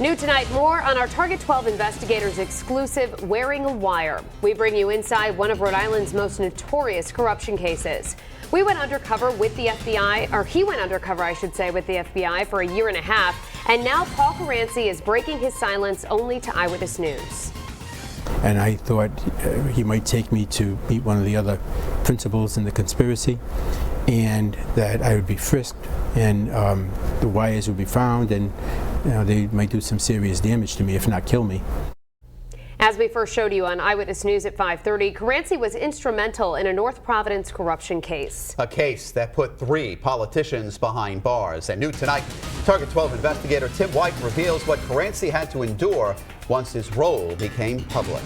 New tonight, more on our Target 12 investigators' exclusive Wearing a Wire. We bring you inside one of Rhode Island's most notorious corruption cases. We went undercover with the FBI, or he went undercover, I should say, with the FBI for a year and a half. And now Paul Caranci is breaking his silence only to Eyewitness News. And I thought he might take me to meet one of the other principals in the conspiracy, and that I would be frisked, and the wires would be found, and they might do some serious damage to me, if not kill me. As we first showed you on Eyewitness News at 5:30, Caranci was instrumental in a North Providence corruption case. A case that put 3 politicians behind bars. And new tonight, Target 12 investigator Tim White reveals what Caranci had to endure once his role became public.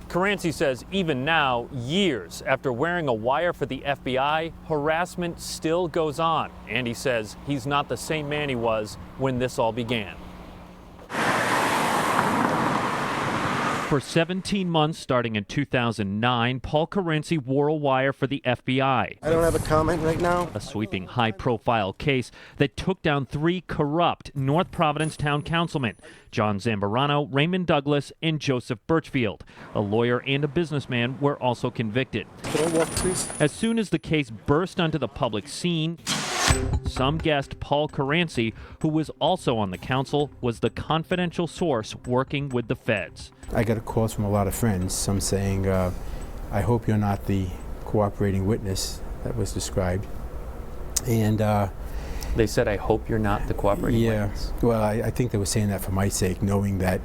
Caranci says even now, years after wearing a wire for the FBI, harassment still goes on. And he says he's not the same man he was when this all began. For 17 months, starting in 2009, Paul Caranci wore a wire for the FBI. I don't have a comment right now. A sweeping high-profile case that took down 3 corrupt North Providence town councilmen, John Zambarano, Raymond Douglas, and Joseph Birchfield. A lawyer and a businessman were also convicted. Can I walk, please? As soon as the case burst onto the public scene, some guessed Paul Caranci, who was also on the council, was the confidential source working with the feds. I got calls from a lot of friends, some saying, I hope you're not the cooperating witness that was described. And they said, I hope you're not the cooperating witness. Well, I think they were saying that for my sake, knowing that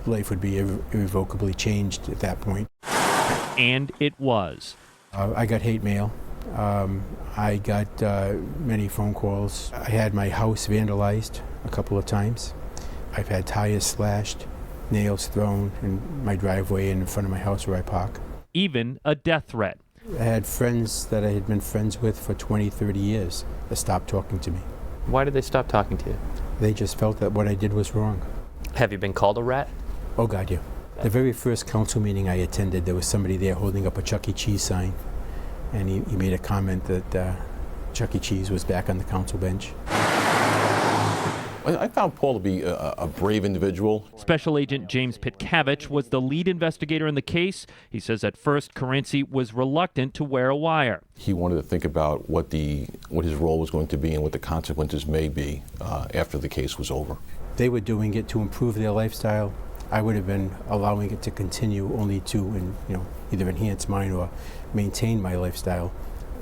life would be irrevocably changed at that point. And it was. I got hate mail. I got many phone calls. I had my house vandalized a couple of times. I've had tires slashed, nails thrown in my driveway and in front of my house where I park. Even a death threat. I had friends that I had been friends with for 20, 30 years that stopped talking to me. Why did they stop talking to you? They just felt that what I did was wrong. Have you been called a rat? Oh, God, yeah. The very first council meeting I attended, there was somebody there holding up a Chuck E. Cheese sign. And he made a comment that Chuck E. Cheese was back on the council bench. I found Paul to be a brave individual. Special Agent James Pitkavich was the lead investigator in the case. He says at first Caranci was reluctant to wear a wire. He wanted to think about what his role was going to be and what the consequences may be after the case was over. They were doing it to improve their lifestyle. I would have been allowing it to continue only to either enhance mine or maintain my lifestyle.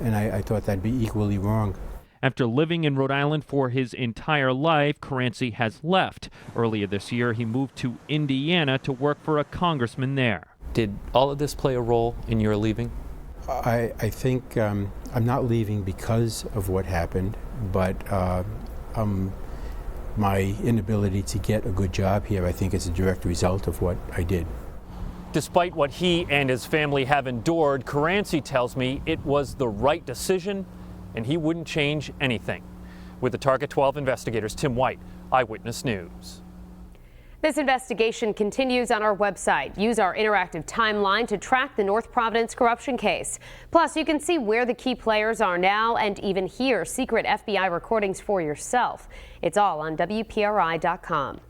And I thought that'd be equally wrong. After living in Rhode Island for his entire life, Caranci has left. Earlier this year, he moved to Indiana to work for a congressman there. Did all of this play a role in your leaving? I think I'm not leaving because of what happened, but my inability to get a good job here, I think, is a direct result of what I did. Despite what he and his family have endured, Caranci tells me it was the right decision and he wouldn't change anything. With the Target 12 investigators, Tim White, Eyewitness News. This investigation continues on our website. Use our interactive timeline to track the North Providence corruption case. Plus, you can see where the key players are now and even hear secret FBI recordings for yourself. It's all on WPRI.com.